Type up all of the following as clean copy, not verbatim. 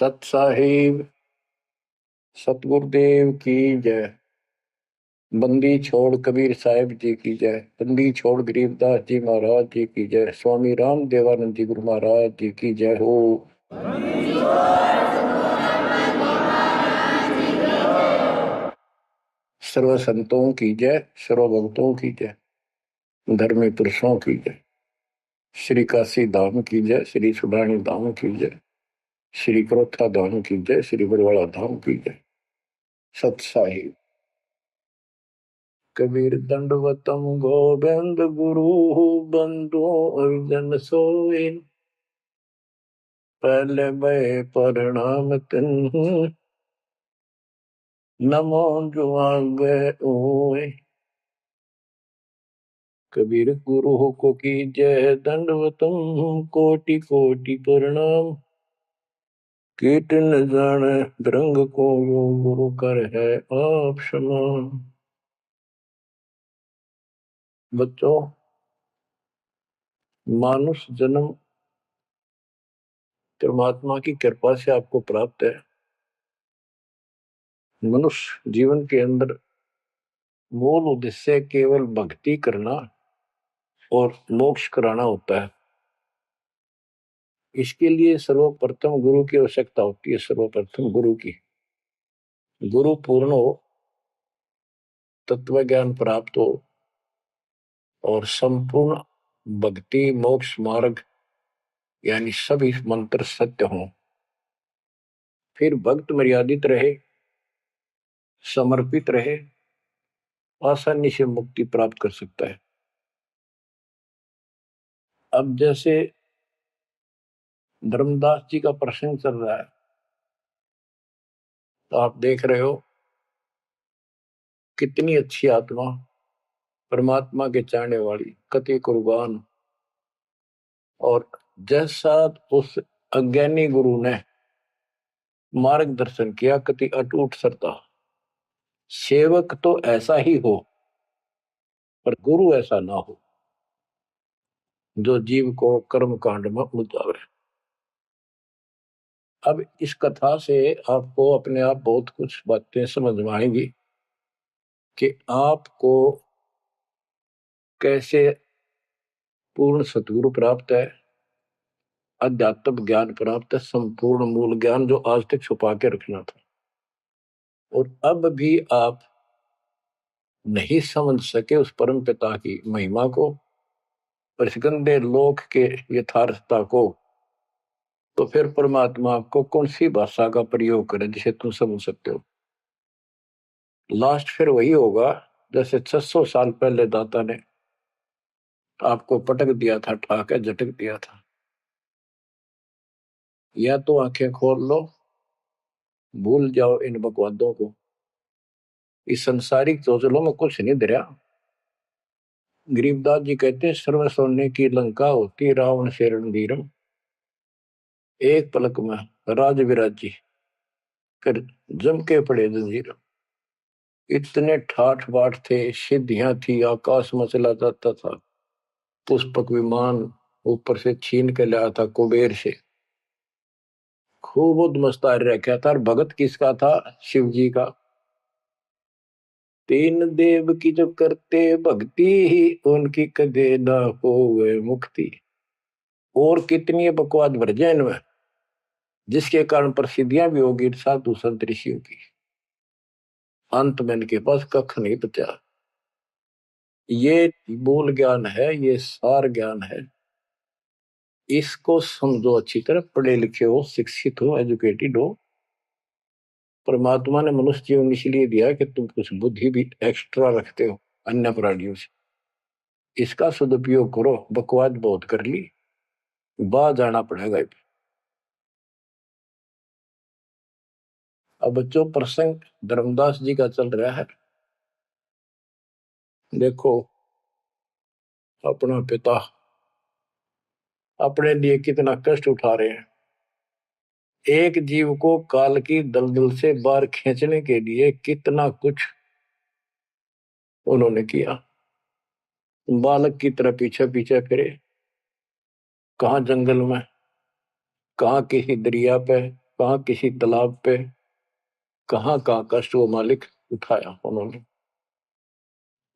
सत साहिब सतगुरुदेव की जय। बंदी छोड़ कबीर साहिब जी की जय। बंदी छोड़ गरीबदास जी महाराज जी की जय। स्वामी राम देवानंद जी गुरु महाराज जी की जय हो। सर्व संतों की जय, सर्व भक्तों की जय, धर्मी पुरुषों की जय। श्री काशी धाम की जय, श्री सुडानी धाम की जय, श्री क्रोथा धाम की जय, श्री बरवाड़ा धाम की जय। सत साहिब कबीर दंडवतम गोविंद गुरु बंधु अर्जन सोए। पहले भय प्रणाम तिन नमो जुआगे ओए। कबीर गुरु को की जय, दंडवतम कोटि कोटि प्रणाम। कीट न जाने रंग को यो गुरु कर है आप समान। बच्चों, मानुष जन्म परमात्मा की कृपा से आपको प्राप्त है। मनुष्य जीवन के अंदर मूल उद्देश्य केवल भक्ति करना और मोक्ष कराना होता है। इसके लिए सर्वप्रथम गुरु की आवश्यकता होती है। सर्वप्रथम गुरु की, गुरु पूर्ण हो, तत्व ज्ञान प्राप्त हो और संपूर्ण भक्ति मोक्ष मार्ग यानी सभी मंत्र सत्य हों। फिर भक्त मर्यादित रहे, समर्पित रहे, आसानी से मुक्ति प्राप्त कर सकता है। अब जैसे धर्मदास जी का प्रसंग चल रहा है, तो आप देख रहे हो कितनी अच्छी आत्मा, परमात्मा के चाहने वाली, कति कुर्बान। और जैसा उस अज्ञानी गुरु ने मार्गदर्शन किया, कति अटूट श्रद्धा। सेवक तो ऐसा ही हो, पर गुरु ऐसा ना हो जो जीव को कर्म कांड में उलझावे। अब इस कथा से आपको अपने आप बहुत कुछ बातें समझ में आएंगी कि आपको कैसे पूर्ण सतगुरु प्राप्त है, अध्यात्म ज्ञान प्राप्त है, संपूर्ण मूल ज्ञान जो आज तक छुपा के रखना था। और अब भी आप नहीं समझ सके उस परम पिता की महिमा को, परिस्कंदे लोक के यथार्थता को, तो फिर परमात्मा आपको कौन सी भाषा का प्रयोग करे जिसे तुम समझ सकते हो। लास्ट फिर वही होगा जैसे 600 साल पहले दाता ने आपको पटक दिया था, ठाके झटक दिया था। या तो आंखें खोल लो, भूल जाओ इन बकवादों को। इस संसारिक चोचलों में कुछ नहीं धरा। गरीबदास जी कहते हैं, सर्व सोने की लंका होती रावण से रणधीरम। एक पलक में राज विराजी कर जम के पड़े जंजीर। इतने ठाठ बाट थे, सिद्धियां थी, आकाश में चला जाता था, पुष्पक विमान ऊपर से छीन के लाया था कुबेर से। खूब उद्मस्तार रखा था। और भगत किसका था? शिव जी का। तीन देव की जो करते भक्ति ही उनकी कदे ना होवे मुक्ति। और कितनी बकवाद भर जाए इनमें, जिसके कारण प्रसिद्धियां भी होगी साधु संत ऋषियों की। अंत में इनके पास कख नहीं बचा। ये मूल ज्ञान है, ये सार ज्ञान है। इसको समझो अच्छी तरह, पढ़े लिखे हो, शिक्षित हो, एजुकेटेड हो। परमात्मा ने मनुष्य जीवन इसलिए दिया कि तुम कुछ बुद्धि भी एक्स्ट्रा रखते हो अन्य प्राणियों से। इसका सदुपयोग करो। बकवाद बहुत कर ली, बाहर जाना पड़ेगा। अब बच्चों, प्रसंग धर्मदास जी का चल रहा है। देखो, अपना पिता अपने लिए कितना कष्ट उठा रहे हैं। एक जीव को काल की दलदल से बाहर खींचने के लिए कितना कुछ उन्होंने किया। बालक की तरह पीछे पीछे फिरे, कहाँ जंगल में, कहाँ किसी दरिया पे, कहाँ किसी तालाब पे, कहाँ कहाँ कष्ट वो मालिक उठाया उन्होंने।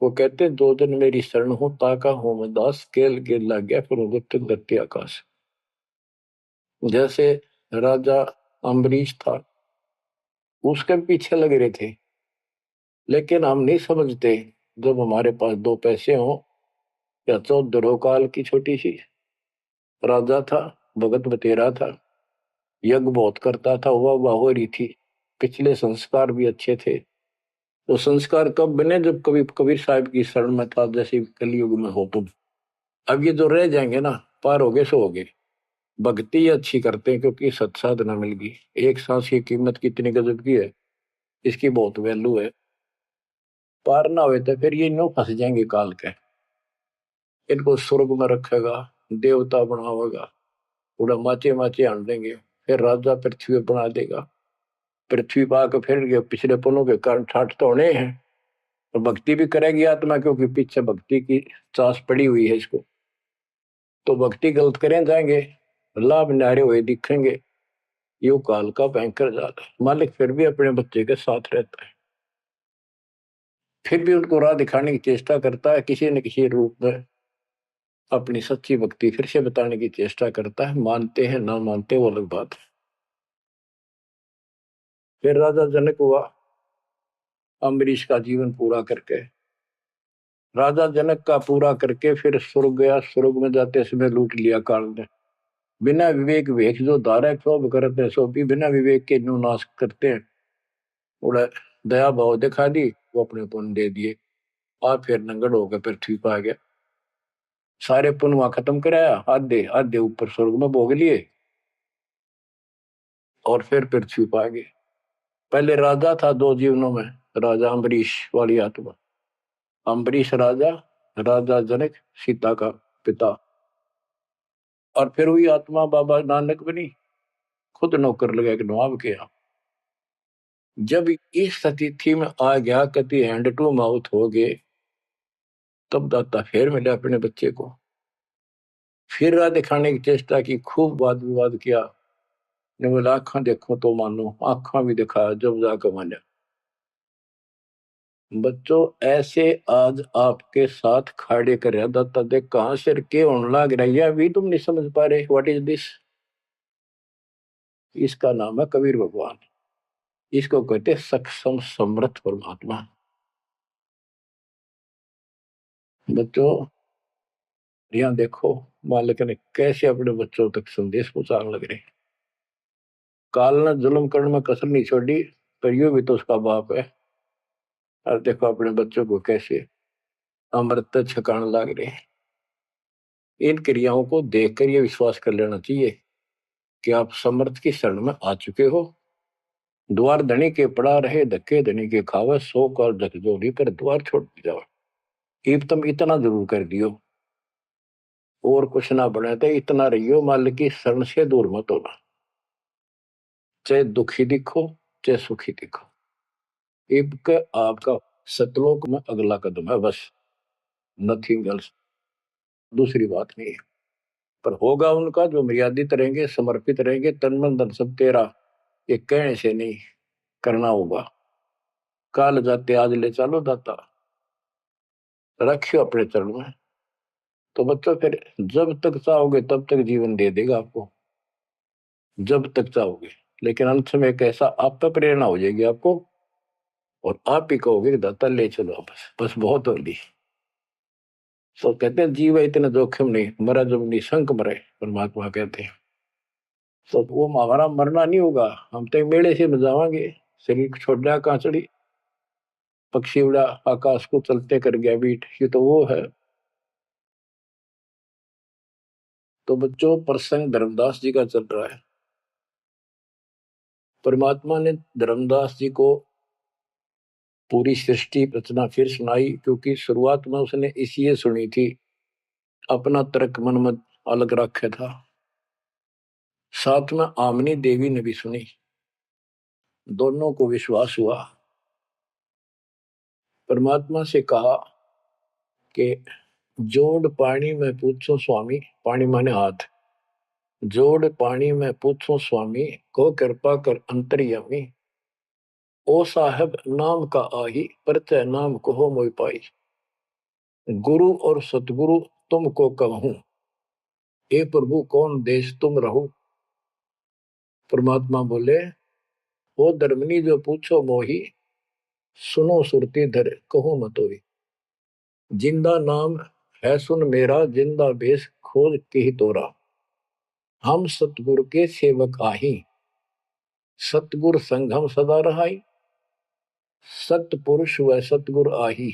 वो कहते 2 दिन मेरी शरण हो, ताका हो मैं दास, केल केल लग गया फिर उगत धरती आकाश। जैसे राजा अम्बरीश था, उसके पीछे लग रहे थे, लेकिन हम नहीं समझते जब हमारे पास 2 पैसे हो या 14 काल की छोटी सी राजा था, भगत बतेरा था, यज्ञ बहुत करता था, वाह हो रही थी, पिछले संस्कार भी अच्छे थे। तो संस्कार कब बने, जब कभी कबीर साहब की शरण में था, जैसे कलयुग में हो तुम। अब ये जो रह जाएंगे ना, पार हो गए सो हो गए। भक्ति अच्छी करते हैं क्योंकि सत्साधना मिल गई। एक सांस की कीमत कितनी गजब की है, इसकी बहुत वैल्यू है। पार ना हुए तो फिर ये नो फंस जाएंगे काल के। इनको स्वर्ग में रखेगा, देवता बनावेगा, पूरा माचे माचे आन देंगे, फिर राजा पृथ्वी बना देगा। पृथ्वी पा के फिर ये पिछले पुनों के कारण ठाठ तो होने हैं। और भक्ति भी करेगी आत्मा, क्योंकि पीछे भक्ति की चास पड़ी हुई है इसको। तो भक्ति गलत करें जाएंगे, लाभ नारे हुए दिखेंगे। यो काल का भयंकर जाल है। मालिक फिर भी अपने बच्चे के साथ रहता है, फिर भी उनको राह दिखाने की चेष्टा करता है, किसी न किसी रूप में अपनी सच्ची भक्ति फिर से बताने की चेष्टा करता है। मानते हैं ना मानते वो अलग बात है। फिर राजा जनक हुआ अम्बरीश का जीवन पूरा करके। राजा जनक का पूरा करके फिर स्वर्ग गया। स्वर्ग में जाते समय लूट लिया काल ने। बिना विवेक वेख जो धारा क्षोभ करते सो भी बिना विवेक के नु नाश करते हैं। उड़ा दया भाव दिखा दी, वो अपने पुण्य दे दिए। और फिर नंगड़ होकर पृथ्वी पर आ गया। सारे पुण्य वहां खत्म कराया, आधे आधे ऊपर स्वर्ग में भोग लिए, और फिर पृथ्वी पर आ गए। पहले राजा था 2 जीवनों में, राजा अम्बरीश वाली आत्मा। अम्बरीश राजा, राजा जनक सीता का पिता। और फिर हुई आत्मा बाबा नानक बनी, खुद नौकर लगा के नवाब के यहाँ। जब इस स्थिति में आ गया, कति हैंड टू माउथ हो गए, तब दाता फिर मिले अपने बच्चे को। फिर राह दिखाने की चेष्टा की, खूब वाद विवाद किया। ने बोला आंखा देखो तो मानो, आंखा भी दिखाया जब जाकर माना। बच्चों ऐसे आज आपके साथ खड़े कर दाता देख कहां सिर के होने लग रही है, अभी तुम नहीं समझ पा रहे व्हाट इज दिस। इसका नाम है कबीर भगवान। इसको कहते सक्षम समर्थ परमात्मा। बच्चों यहाँ देखो मालिक ने कैसे अपने बच्चों तक संदेश पहुंचाने लग रहे। काल ने जुल्म करने में कसर नहीं छोड़ी, पर यू भी तो उसका बाप है। और देखो अपने बच्चों को कैसे अमृत छकाने लग रहे। इन क्रियाओं को देखकर यह विश्वास कर लेना चाहिए कि आप समर्थ की शरण में आ चुके हो। द्वार धनी के पड़ा रहे, धक्के धनी के खावे, 100 काल झकझोरी कर द्वार छोड़ जाओ। इब तुम इतना जरूर कर दियो, और कुछ ना बने तो इतना रहियो, मालिक की शरण से दूर मत होना। चाहे दुखी दिखो चाहे सुखी दिखो, इब के आपका सतलोक में अगला कदम है बस, नथिंग एल्स। दूसरी बात नहीं है। पर होगा उनका जो मर्यादित रहेंगे, समर्पित रहेंगे, तन मन धन सब तेरा, ये कहने से नहीं, करना होगा। काल जाते आज ले चलो दाता, रखियो अपने चरण में। तो बच्चों फिर जब तक चाहोगे तब तक जीवन दे देगा आपको, जब तक चाहोगे। लेकिन अंत में एक ऐसा आप पे प्रेरणा हो जाएगी आपको, और आप ही कहोगे कि दाता ले चलो बस, बस बहुत हो ली। तो कहते हैं जीव है इतना जोखिम नहीं, मरा जब निशंक मरे, परमात्मा कहते हैं। तो वो हमारा मरना नहीं होगा, हम तो मेले से बजावांगे। शरीर छोड़ दिया कांचड़ी, पक्षी उड़ा आकाश को चलते कर गया बीट, ये तो वो है। तो बच्चों प्रसंग धर्मदास जी का चल रहा है। परमात्मा ने धर्मदास जी को पूरी सृष्टि रचना फिर सुनाई, क्योंकि शुरुआत में उसने इसलिए सुनी थी, अपना तर्क मन में अलग रखा था। साथ में आमनी देवी ने भी सुनी, दोनों को विश्वास हुआ। परमात्मा से कहा कि जोड़ पानी में पूछो स्वामी, पानी माने हाथ, जोड़ पानी में पूछो स्वामी, को कृपा कर अंतर्यामी। ओ साहब नाम का आही, परचय नाम कहो मोहि पाई। गुरु और सतगुरु तुमको कहूं, हे प्रभु कौन देश तुम रहो। परमात्मा बोले, ओ धर्मनी जो पूछो मोही, सुनो सुरती धर कहो मतोई। जिंदा नाम है सुन मेरा, जिंदा बेस खोज के ही तोरा। हम सतगुरु के सेवक आही, सतगुर संगम सदा रहाई। सतपुरुष व सतगुर आही,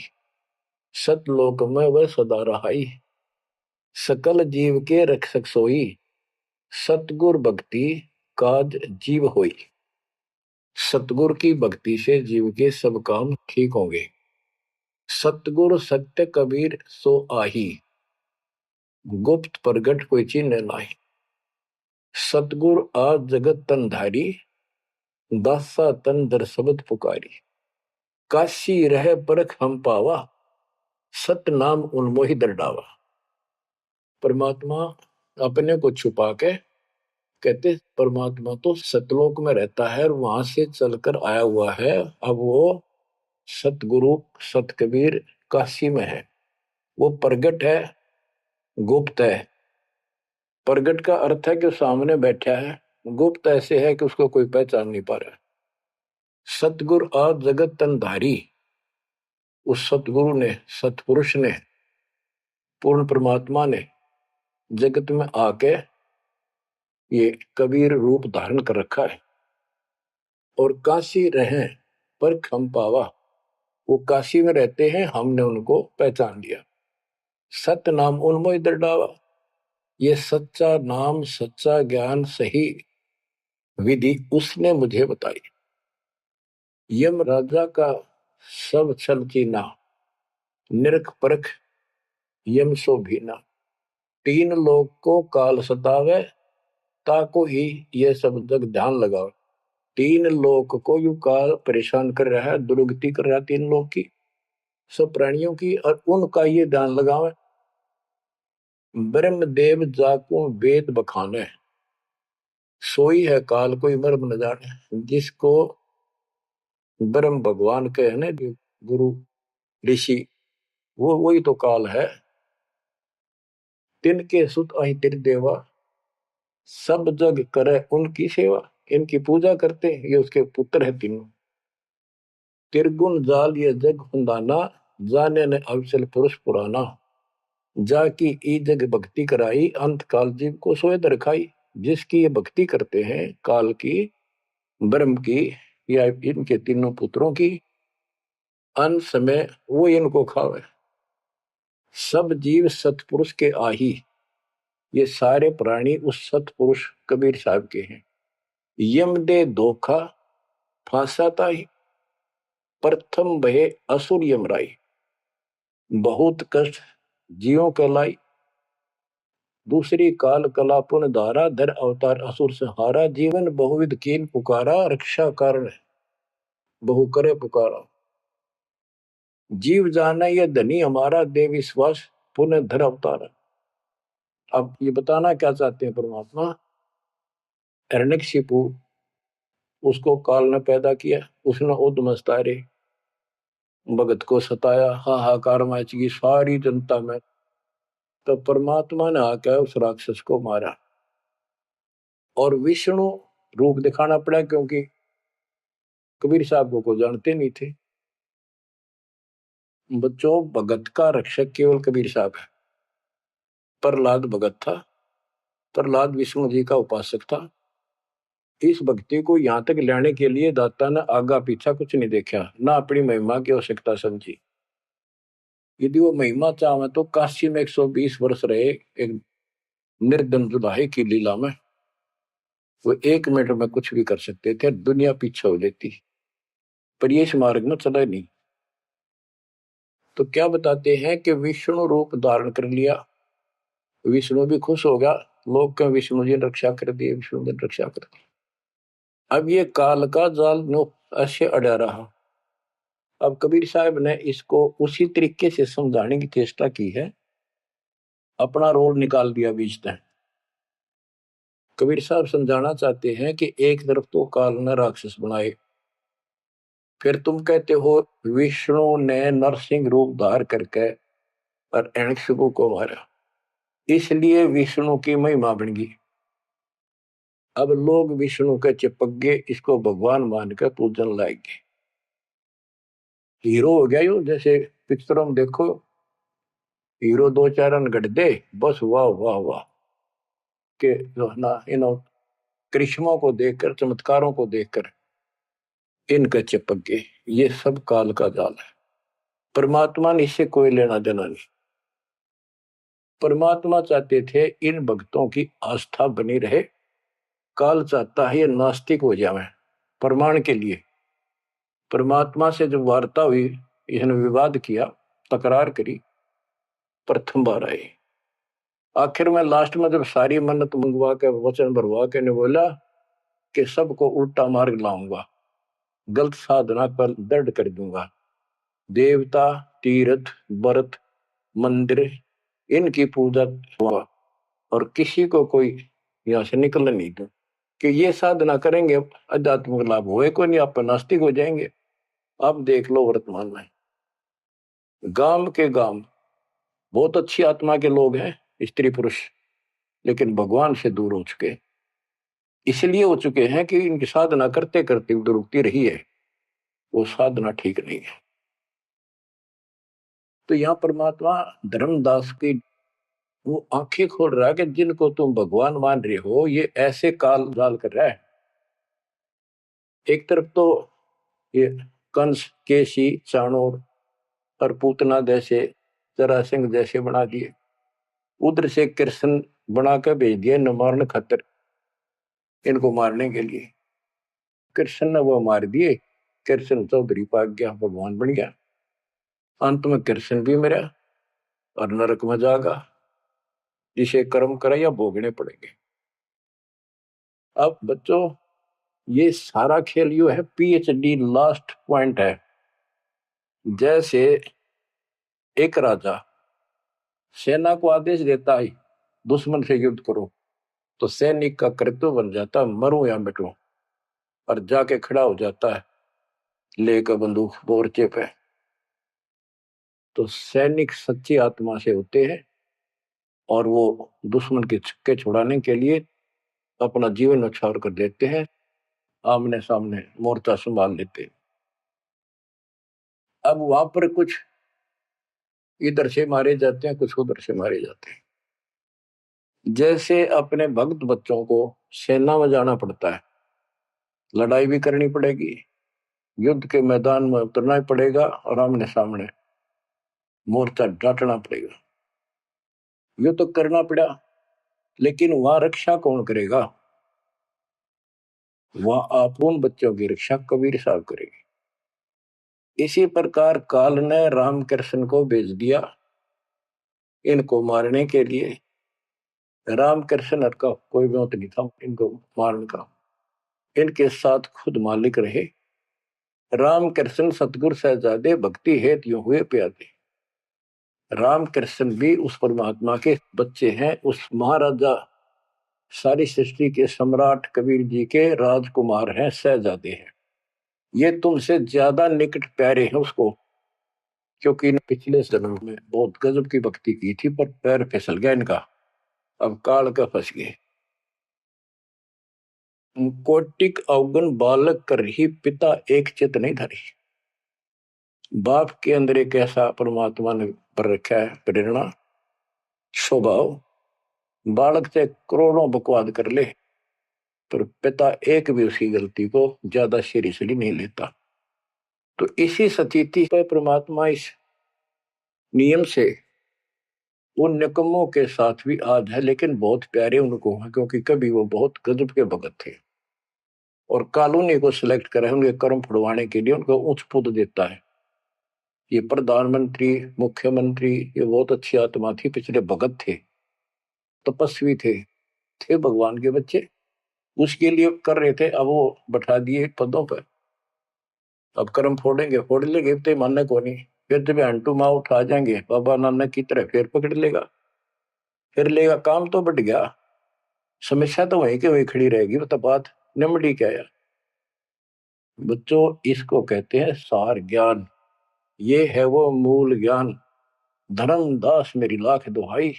सतलोक में वह सदा रहाई। सकल जीव के रक्षक सोई, सतगुर भक्ति काज जीव होई। सतगुर की भक्ति से जीव के सब काम ठीक होंगे। सतगुर सत्य कबीर सो आही, गुप्त प्रगट कोई चिन्ह नाही। सतगुर आज जगत तन धारी, दासा तन दर शब्द पुकारी। काशी रह परख हम पावा, सत नाम उन्मोहि दर डावा। परमात्मा अपने को छुपा के कहते परमात्मा तो सतलोक में रहता है और वहां से चलकर आया हुआ है। अब वो सतगुरु सत कबीर काशी में है। वो प्रगट है, गुप्त है। प्रगट का अर्थ है कि सामने बैठा है, गुप्त ऐसे है कि उसको कोई पहचान नहीं पा रहा। सतगुरु आज जगत तन धारी, उस सतगुरु ने, सतपुरुष ने, पूर्ण परमात्मा ने जगत में आके ये कबीर रूप धारण कर रखा है। और काशी रहे पर खम पावा, वो काशी में रहते हैं, हमने उनको पहचान लिया। सत नाम उन्मोहि दर डावा। ये सच्चा नाम, सच्चा ज्ञान, सही विधि उसने मुझे बताई। यम राजा का सब छल चीना, निरख परख यम सो भीना। तीन लोग को काल सतावे, ताको ही ये सब जग ध्यान लगाओ। तीन लोग को यू काल परेशान कर रहा है, दुर्गति कर रहा है तीन लोग की, सब प्राणियों की, और उनका ये ध्यान लगावे। ब्रह्मदेव जाको वेद बखाने, सोई है काल कोई मर्म न जाने। जिसको ब्रह्म भगवान के है ना, जो गुरु ऋषि, वो वही तो काल है। तिनके सुत अहि तिर देवा, सब जग करे उनकी सेवा। इनकी पूजा करते हैं, ये उसके पुत्र है तीनों। तिरगुण जाल ये जग हुंदाना, जाने ने अवसल पुरुष पुराना। जाकी ई जग भक्ति कराई, अंत काल जीव को सोए दरखाई। जिसकी ये भक्ति करते हैं काल की, ब्रह्म की, या इनके तीनों पुत्रों की, अंत समय वो इनको खावे। सब जीव सतपुरुष के आही, ये सारे प्राणी उस सतपुरुष कबीर साहब के हैं। यम दे धोखा फांसाता ही, प्रथम भय असुर यमराई। बहुत कष्ट जीवों के लाई, दूसरी काल कला पुन धारा। धर अवतार असुर से हारा। जीवन बहुविध कीन पुकारा, रक्षा कारण बहु करे पुकारा। जीव जाना ये धनी हमारा, दे विश्वास पुनः धर अवतारा। अब ये बताना क्या चाहते हैं परमात्मा। हिरण्यकशिपु, उसको काल ने पैदा किया, उसने उद्मस्तारे भगत को सताया, हाहाकार मच गई सारी जनता में। तो परमात्मा ने आकर उस राक्षस को मारा और विष्णु रूप दिखाना पड़ा, क्योंकि कबीर साहब को जानते नहीं थे। बच्चों, भगत का रक्षक केवल कबीर साहब है। प्रहलाद भगत था, प्रहलाद विष्णु जी का उपासक था। इस भक्ति को यहां तक लाने के लिए दाता ने आगा पीछा कुछ नहीं देखा, ना अपनी महिमा की आवश्यकता समझी। यदि वो महिमा चाहे तो काशी में 120 वर्ष रहे एक निर्धन जुदाई की लीला में, वो 1 मिनट में कुछ भी कर सकते थे, दुनिया पीछे हो जाती। पर ये इस मार्ग में चला नहीं। तो क्या बताते हैं कि विष्णु रूप धारण कर लिया, विष्णु भी खुश हो गया। लोग का विष्णु जी ने रक्षा कर दी, विष्णु जी ने रक्षा कर दी। अब ये काल का जाल नो ऐसे अड़ा रहा। अब कबीर साहब ने इसको उसी तरीके से समझाने की चेष्टा की है, अपना रोल निकाल दिया बीच में। कबीर साहब समझाना चाहते हैं कि एक तरफ तो काल ने राक्षस बनाए, फिर तुम कहते हो विष्णु ने नरसिंह रूप धार करके और हिरण्यकशिपु को मारा, इसलिए विष्णु की महिमा बन गई। अब लोग विष्णु के चिपक गए, इसको भगवान मान कर पूजन लाएंगे। हीरो हो गया यो, जैसे पिक्चरों में देखो हीरो दो चार रन गढ़ दे, बस वाह वाह वाह के जो है ना, इन करिश्मों को देखकर, चमत्कारों को देखकर इनके चिपक गए। ये सब काल का जाल है, परमात्मा ने इससे कोई लेना देना नहीं। परमात्मा चाहते थे इन भक्तों की आस्था बनी रहे, काल चाहता है ये नास्तिक हो जाए। प्रमाण के लिए परमात्मा से जब वार्ता हुई, इसने विवाद किया, तकरार करी, प्रथम बार आई। आखिर में लास्ट में जब सारी मन्नत मंगवा के, वचन भरवा के ने बोला कि सबको उल्टा मार्ग लाऊंगा, गलत साधना पर दृढ़ कर दूंगा, देवता, तीर्थ, व्रत, मंदिर इनकी पूजा हुआ और किसी को कोई यहां से निकलने नहीं दूं, कि ये साधना करेंगे आध्यात्मिक लाभ होए को नहीं, आप नास्तिक हो जाएंगे। आप देख लो वर्तमान में गांव के गांव बहुत अच्छी आत्मा के लोग हैं, स्त्री पुरुष, लेकिन भगवान से दूर हो चुके, इसलिए हो चुके हैं कि इनकी साधना करते करते उधर रुकती रही है, वो साधना ठीक नहीं है। तो यहाँ परमात्मा धर्मदास की वो आंखें खोल रहा है कि जिनको तुम भगवान मान रहे हो ये ऐसे काल जाल कर रहा है। एक तरफ तो ये कंस, केसी, चाणूर और पूतना जैसे, जरासिंह जैसे बना दिए, उधर से कृष्ण बना कर भेज दिया न मारने खातिर, इनको मारने के लिए। कृष्ण ने वो मार दिए, कृष्ण चौधरी पाक गया, भगवान बन गया। अंत में कृष्ण भी मरा और नरक में जागा, जिसे कर्म करे या भोगने पड़ेंगे। अब बच्चों ये सारा खेल यो है, पीएचडी लास्ट पॉइंट है। जैसे एक राजा सेना को आदेश देता है दुश्मन से युद्ध करो, तो सैनिक का कर्तव्य बन जाता मरूं या मिटूं, और जाके खड़ा हो जाता है लेकर बंदूक मोर्चे पे। तो सैनिक सच्ची आत्मा से होते हैं और वो दुश्मन के छक्के छुड़ाने के लिए अपना जीवन न्यौछावर कर देते हैं, आमने सामने मोर्चा संभाल लेते हैं। अब वहां पर कुछ इधर से मारे जाते हैं, कुछ उधर से मारे जाते हैं। जैसे अपने भक्त बच्चों को सेना में जाना पड़ता है, लड़ाई भी करनी पड़ेगी, युद्ध के मैदान में उतरना ही पड़ेगा और आमने सामने मोर्चा डांटना पड़ेगा। ये तो करना पड़ा, लेकिन वहां रक्षा कौन करेगा? वहां आप उन बच्चों की रक्षा कबीर साहब करेंगे। इसी प्रकार काल ने राम कृष्ण को भेज दिया इनको मारने के लिए। राम कृष्ण का कोई मौत नहीं था इनको मारने का, इनके साथ खुद मालिक रहे। राम कृष्ण सतगुरु सहजादे भक्ति हेत यूं हुए प्यादे। राम कृष्ण भी उस परमात्मा के बच्चे हैं, उस महाराजा सारी सृष्टि के सम्राट कबीर जी के राजकुमार हैं, सहजादे हैं। ये तुमसे ज्यादा निकट प्यारे हैं उसको, क्योंकि पिछले जन्म में बहुत गजब की भक्ति की थी, पर पैर फिसल गया इनका, अब काल का फंस गए। कोटिक अवगुण बालक कर ही पिता एक चित नहीं धरी। बाप के अंदर एक ऐसा परमात्मा ने पर रखा है प्रेरणा, स्वभाव, बालक से करोड़ों बकवाद कर ले पर पिता एक भी उसकी गलती को ज्यादा सीरियसली नहीं लेता। तो इसी स्थिति पर परमात्मा इस नियम से उन निकम्मों के साथ भी आज है, लेकिन बहुत प्यारे उनको हैं, क्योंकि कभी वो बहुत गजब के भगत थे और कॉलोनी को सिलेक्ट करे उनके कर्म फुड़वाने के लिए उनको उच्च पद देता है। ये प्रधानमंत्री, मुख्यमंत्री, ये बहुत अच्छी आत्मा थी, पिछले भगत थे, तपस्वी थे भगवान के बच्चे, उसके लिए कर रहे थे। अब वो बैठा दिए पदों पर, अब कर्म फोड़ लेंगे तो मानने को नहीं, फिर जब अंटू माँ उठा जाएंगे बाबा नानक की तरह फिर पकड़ लेगा, फिर लेगा, काम तो बढ़ गया। समस्या तो वहीं के वहीं खड़ी रहेगी, मतलब बात निमड़ी क्या यार। बच्चों, इसको कहते हैं सार ज्ञान। ये है वो मूल ज्ञान। धर्मदास मेरी लाख दुहाई,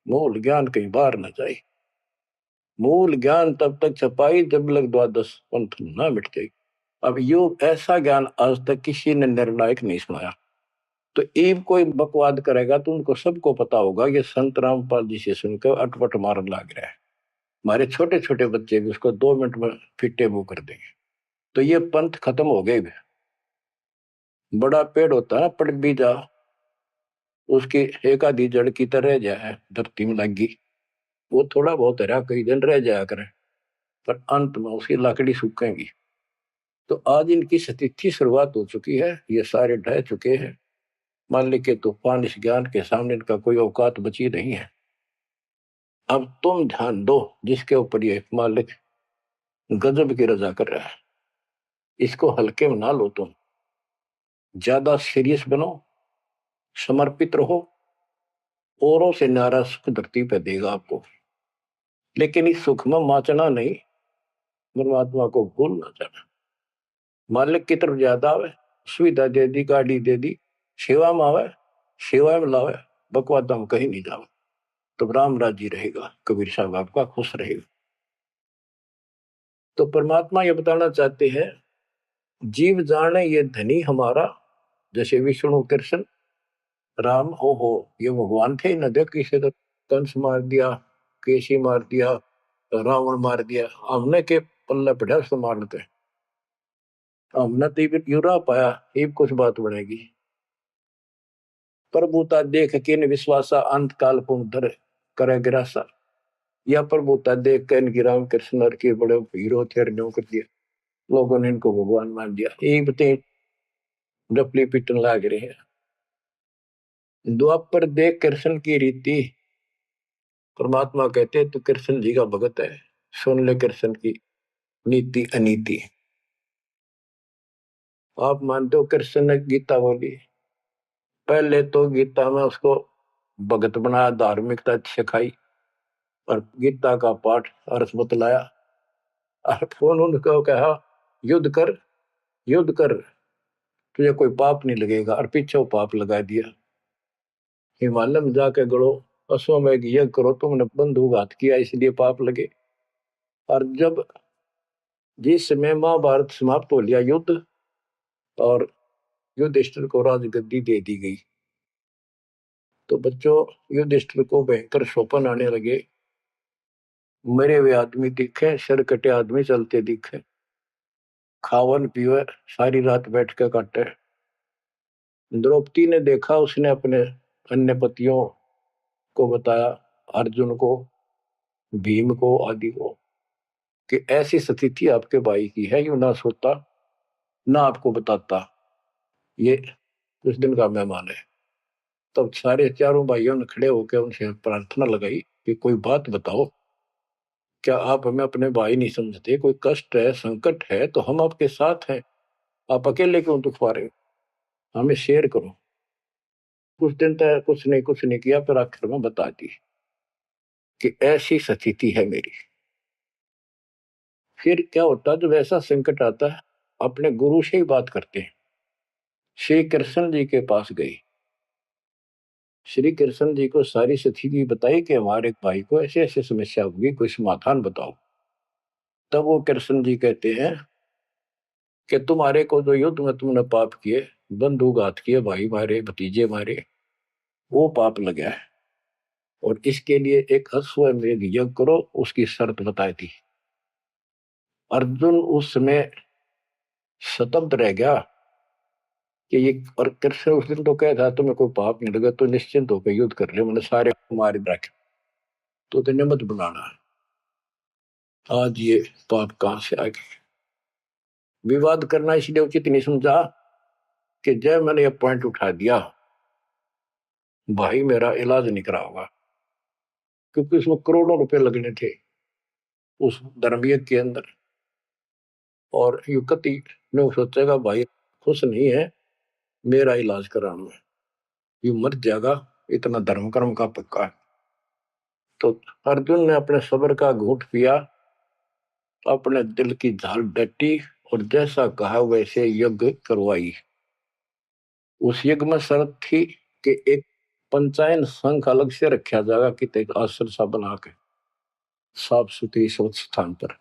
मूल ज्ञान कहीं बार न जाए। मूल ज्ञान तब तक छपाई जब लग द्वादश पंथ ना मिट जाए। अब यो ऐसा ज्ञान आज तक किसी ने निर्णायक नहीं सुनाया। तो ईब कोई बकवाद करेगा तो उनको सबको पता होगा ये संत रामपाल जी से सुनकर अटपट मारन लग रहा है। हमारे छोटे छोटे बच्चे भी उसको 2 मिनट में फिट्टे मुंह कर देंगे। तो ये पंथ खत्म हो गए। बड़ा पेड़ होता है पड़ भी जा, उसकी एक आधी जड़ की तरह जाए धरती में लगी, वो थोड़ा बहुत हरा कई दिन रह जाया करे, पर अंत में उसकी लकड़ी सूखेगी। तो आज इनकी स्थिति शुरुआत हो चुकी है, ये सारे ढह चुके हैं। मालिक के तूफान इस ज्ञान के सामने इनका कोई औकात बची नहीं है। अब तुम ध्यान दो जिसके ऊपर ये मालिक गजब की रजा कर रहा है, इसको हल्के में ना लो। तुम ज्यादा सीरियस बनो, समर्पित रहो। औरों से नारा सुख धरती पे देगा आपको, लेकिन इस सुख में माचना नहीं, परमात्मा को भूल ना जाना। मालिक की तरफ ज्यादा आवे, सुविधा दे दी, गाड़ी दे दी, सेवा में आवे, सेवा में लावे, बकवाद हम कहीं नहीं जावे। तो राम राजी रहेगा, कबीर साहब आपका खुश रहेगा। तो परमात्मा ये बताना चाहते हैं, जीव जाने ये धनी हमारा। जैसे विष्णु कृष्ण राम हो, ये भगवान थे न, देख किसे तो कंस मार दिया, केसी मार दिया, रावण मार दिया, हमने के पल्ले पड़ा उसको मार लेते। हमने तो युरा पाया, ये कुछ बात बनेगी। प्रभुता देख के न विश्वासा, अंत काल पुनः करे गिरासा। या प्रभुता देख के इनकी राम कृष्ण के बड़े हीरो थे, न्यों कर दिया, लोगों ने इनको भगवान मान दिया। ये बते डपली पिटन लाग रहे हैं। द्वापर देख कृष्ण की रीति, परमात्मा कहते हैं तू कृष्ण जी का भगत है, सुन ले कृष्ण की नीति अनीति। आप मानते हो कृष्ण ने गीता बोली, पहले तो गीता में उसको भगत बनाया, धार्मिकता सिखाई और गीता का पाठ अर्थ बतलाया। और उनको कहा युद्ध कर, युद्ध कर, तुझे कोई पाप नहीं लगेगा, और पीछे वो पाप लगा दिया। हिमालय में जाके गड़ो, अश्वमेध यज्ञ करो, तुमने बंधुघात किया इसलिए पाप लगे। और जब जिस समय महाभारत समाप्त हो लिया युद्ध, और युधिष्ठिर को राजगद्दी दे दी गई, तो बच्चों युधिष्ठिर को भयंकर शोपन आने लगे। मरे हुए आदमी दिखे, सिर कटे आदमी चलते दिखे, खावन पीवे सारी रात बैठ के काटे। द्रौपदी ने देखा, उसने अपने अन्य पतियों को बताया, अर्जुन को, भीम को, आदि को, कि ऐसी स्थिति आपके भाई की है। यू ना सोता ना आपको बताता, ये कुछ दिन का मेहमान है। तब सारे चारों भाइयों ने खड़े होकर उनसे प्रार्थना लगाई कि कोई बात बताओ, क्या आप हमें अपने भाई नहीं समझते? कोई कष्ट है, संकट है तो हम आपके साथ हैं, आप अकेले क्यों दुख पा रहे हो? हमें शेयर करो। कुछ दिन तक कुछ नहीं किया, फिर आखिर में बता दी कि ऐसी स्थिति है मेरी। फिर क्या होता है जब ऐसा संकट आता है, अपने गुरु से ही बात करते हैं। श्री कृष्ण जी के पास गई, श्री कृष्ण जी को सारी स्थिति बताई कि हमारे भाई को ऐसे ऐसे समस्या होगी, कोई समाधान बताओ। तब वो कृष्ण जी कहते हैं कि तुम्हारे को जो युद्ध में तुमने पाप किए, बंधुघात किए, भाई मारे, भतीजे मारे, वो पाप लगा है, और इसके लिए एक अश्वमेध यज्ञ करो, उसकी शर्त बताई थी। अर्जुन उस समय स्तब्ध रह गया कि ये, और कृष्ण उस दिन तो कह था तुम्हें कोई पाप नहीं लगा तो निश्चिंत होकर युद्ध कर ले, मैंने सारे मार रखे, तो तेने मत बनाना। आज ये पाप कहां से आ गए? विवाद करना इसलिए उचित नहीं समझा कि जय मैंने ये पॉइंट उठा दिया, भाई मेरा इलाज नहीं करा होगा, क्योंकि उसमें करोड़ों रुपए लगने थे उस धर्मयज्ञ के अंदर। और युक्ति ने सोचेगा भाई खुश नहीं है, मेरा इलाज कराना है, यू मर जाएगा, इतना धर्म कर्म का पक्का है। तो अर्जुन ने अपने सब्र का घूंट पिया, अपने दिल की झाल डटी और जैसा कहा वैसे यज्ञ करवाई। उस यज्ञ में शर्त थी कि एक पंचायन संघ अलग से रखा जाएगा, कि एक आश्रम सा बना के साफ सुथरी स्वच्छ स्थान पर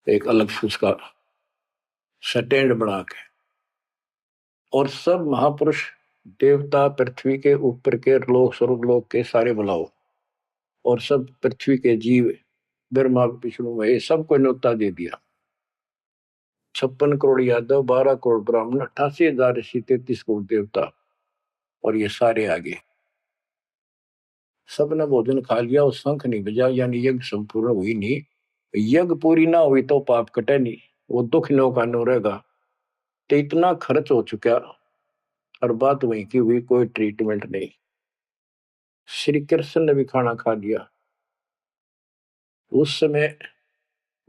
एक अलग से उसका स्टैंड बना के, और सब महापुरुष देवता पृथ्वी के ऊपर के लोक स्वर्गलोक के सारे बुलाओ, और सब पृथ्वी के जीव ब्रह्मा विष्णु महेश सबको न्योता दे दिया। 56 करोड़ यादव, 12 करोड़ ब्राह्मण, 88,000 ऋषि, 33 करोड़ देवता, और ये सारे आगे। सबने भोजन खा लिया और शंख नहीं बजा, यानी यज्ञ संपूर्ण हुई नहीं। यज्ञ पूरी ना हुई तो पाप कटे नहीं, वो दुख नो का नो रहेगा। तो इतना खर्च हो चुका और बात वहीं की हुई, कोई ट्रीटमेंट नहीं। श्री कृष्ण ने भी खाना खा लिया। उस समय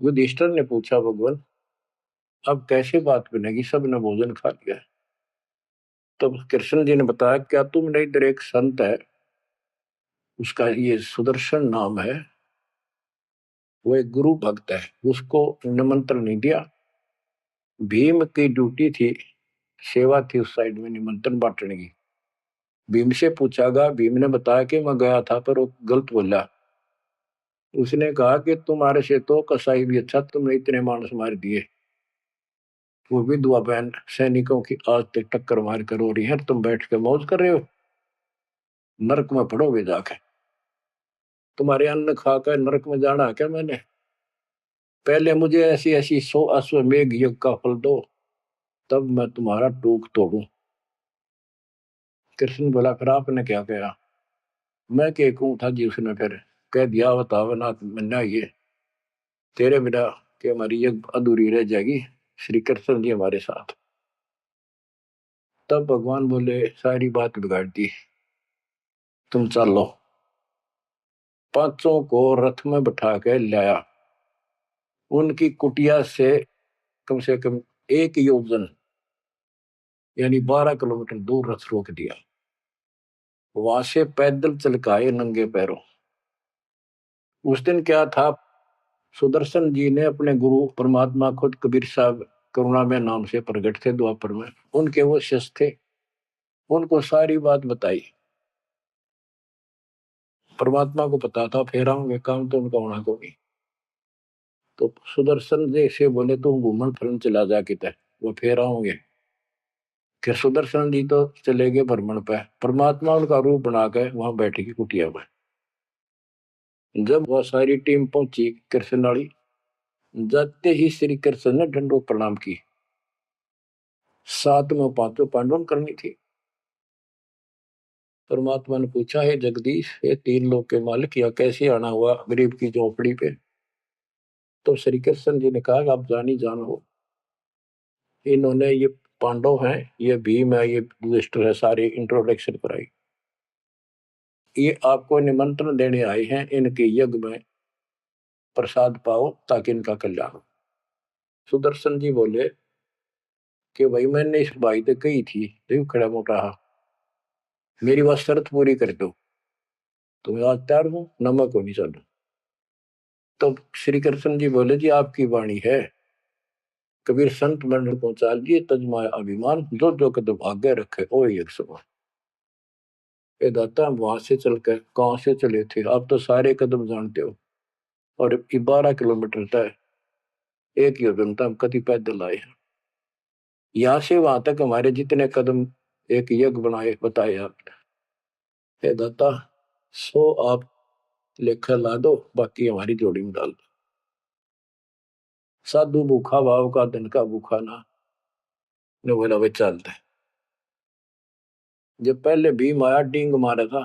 युधिष्ठिर ने पूछा, भगवान अब कैसे बात बनेगी, सबने भोजन खा लिया। तब कृष्ण जी ने बताया, क्या तुमने इधर एक संत है, उसका ये सुदर्शन नाम है, वो एक गुरु भक्त है, उसको निमंत्रण नहीं दिया। भीम की ड्यूटी थी, सेवा थी उस साइड में निमंत्रण बांटने की। भीम से पूछागा, भीम ने बताया कि मैं गया था पर वो गलत बोला। उसने कहा कि तुम्हारे से तो कसाई भी अच्छा, तुमने इतने मानस मार दिए, वो विधवा बहन सैनिकों की आज तक टक्कर मार कर हो रही है, तुम बैठ के मौज कर रहे हो, नरक में पड़ोगे जाके। तुम्हारे अन्न खाकर नरक में जाना है क्या मैंने? पहले मुझे ऐसी ऐसी 100 अश्वमेघ यज्ञ का फल दो, तब मैं तुम्हारा टूक तोड़ू। कृष्ण बोला, फिर आपने क्या कहा? मैं के कहूं था जी, उसने फिर कह दिया, बताओ ना मन्ना, ये तेरे बिना कि हमारी यज्ञ अधूरी रह जाएगी, श्री कृष्ण जी हमारे साथ। तब भगवान बोले, सारी बात बिगाड़ दी, तुम चलो। पांचों को रथ में बैठा के लाया, उनकी कुटिया से कम 1 योजन यानी 12 किलोमीटर दूर रथ रोक दिया। वहां से पैदल चल के आए नंगे पैरों। उस दिन क्या था, सुदर्शन जी ने अपने गुरु परमात्मा खुद कबीर साहब करुणा में नाम से प्रकट थे द्वापर में, उनके वो शिष्य थे, उनको सारी बात बताई। परमात्मा को पता था फेर आऊंगे, काम तो उनका होना को नहीं। तो सुदर्शन जी से बोले, तुम घूमन फिरन चला जा किते, वो फेर आऊंगे। कि सुदर्शन जी तो चले गए भ्रमण पे, परमात्मा उनका रूप बना के वहां बैठेगी कुटिया में। जब वह सारी टीम पहुंची कृष्ण वाली, जाते ही श्री कृष्ण ने दंडोत प्रणाम की। साथ में पांचों पांडवों करनी थी। परमात्मा ने पूछा, है जगदीश, ये 3 लोक के मालिक, या कैसे आना हुआ गरीब की झोपड़ी पे? तो श्री कृष्ण जी ने कहा, आप जानी जान हो, इन्होंने ये पांडव हैं, ये भीम है, ये युधिष्ठिर है, सारी इंट्रोडक्शन कराई। ये आपको निमंत्रण देने आए हैं, इनके यज्ञ में प्रसाद पाओ ताकि इनका कल्याण हो। सुदर्शन जी बोले कि भाई मैंने इस भाई से कही थी, देखो खड़ा मोटा, मेरी बात शर्त पूरी कर दो, तो मैं आज तैयार हूं, नमक हो नहीं चलो। तो श्री कृष्ण जी बोले, जी आपकी वाणी है, कबीर संत मंडल पहुंचा लिए, तजमाय अभिमान, जो जो कदम आगे रखे ओ एक समान। ये दाता, वहां से चलकर कहां से चले थे, आप तो सारे कदम जानते हो, और 12 किलोमीटर तय 1 योजन तक हम कभी पैदल आए हैं। यहाँ से वहां तक हमारे जितने कदम एक यज्ञ बनाए बताए आपने। हे दाता, 100 आप लेखा ला दो, बाकी हमारी जोड़ी में डाल दो। साधु भूखा भाव का, धन का भूखा ना। ने बोला, वे चलते। जब पहले भीम आया, डींग मारा था।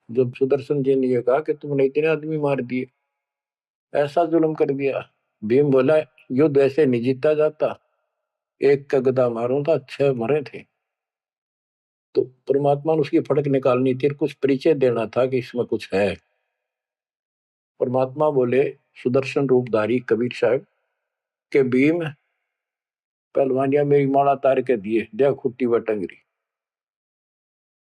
जब सुदर्शन जी ने ये कहा कि तुमने इतने आदमी मार दिए, ऐसा जुल्म कर दिया, भीम बोला, युद्ध ऐसे नहीं जीता जाता, एक का गदा मारो था 6 मरे थे। तो परमात्मा ने उसकी फड़क निकालनी थी, कुछ परिचय देना था कि इसमें कुछ है। परमात्मा बोले, सुदर्शन रूपधारी कबीर साहब के भीम पहलवानिया मेरी माला तार के दिए, देख खुट्टी व टंगरी।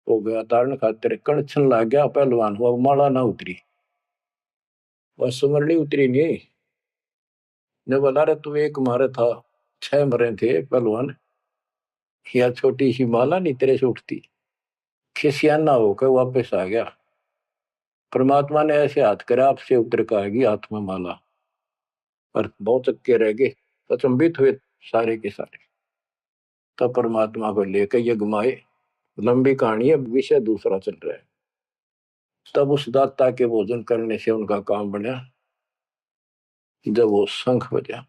हो गया धारण खातिर कणछन लाग गया पहलवान हुआ माला ना उतरी वह सुमरनी उतरी नहीं ने बोला रे तू एक मारे था 6 मरे थे पहलवान या छोटी सी माला नहीं तेरे से उठती खिसियाना होकर वापस आ गया परमात्मा ने ऐसे हाथ करा आपसे उतर का आएगी हाथ में माला पर बहुत चक्के रह गए अचंभित हुए सारे के सारे तब परमात्मा को लेकर ये घुमाए लंबी कहानी है विषय दूसरा चल रहा है तब उस दाता के भोजन करने से उनका काम बना जब वो शंख बजा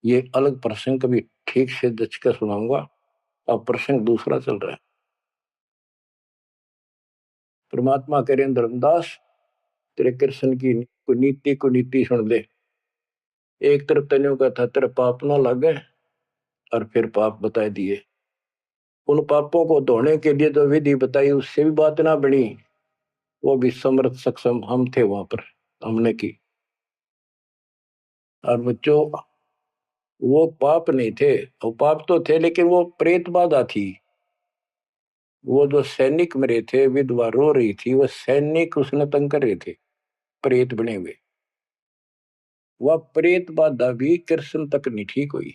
ये अलग प्रसंग कभी ठीक से जच कर सुनाऊंगा अब प्रसंग दूसरा चल रहा है परमात्मा करें धर्मदास तेरे कृष्ण की कुनीति सुन ले एक तरफ तनियों का था तेरे पाप ना लगे और फिर पाप बता दिए उन पापों को धोने के लिए जो विधि बताई उससे भी बात ना बनी वो भी समर्थ सक्षम हम थे वहां पर हमने की और बच्चों वो पाप नहीं थे वो पाप तो थे लेकिन वो प्रेत बाधा थी वो जो सैनिक मरे थे विधवा रो रही थी वो सैनिक उसने तंग कर रहे थे प्रेत बने हुए वह प्रेत बाधा भी कृष्ण तक नहीं ठीक हुई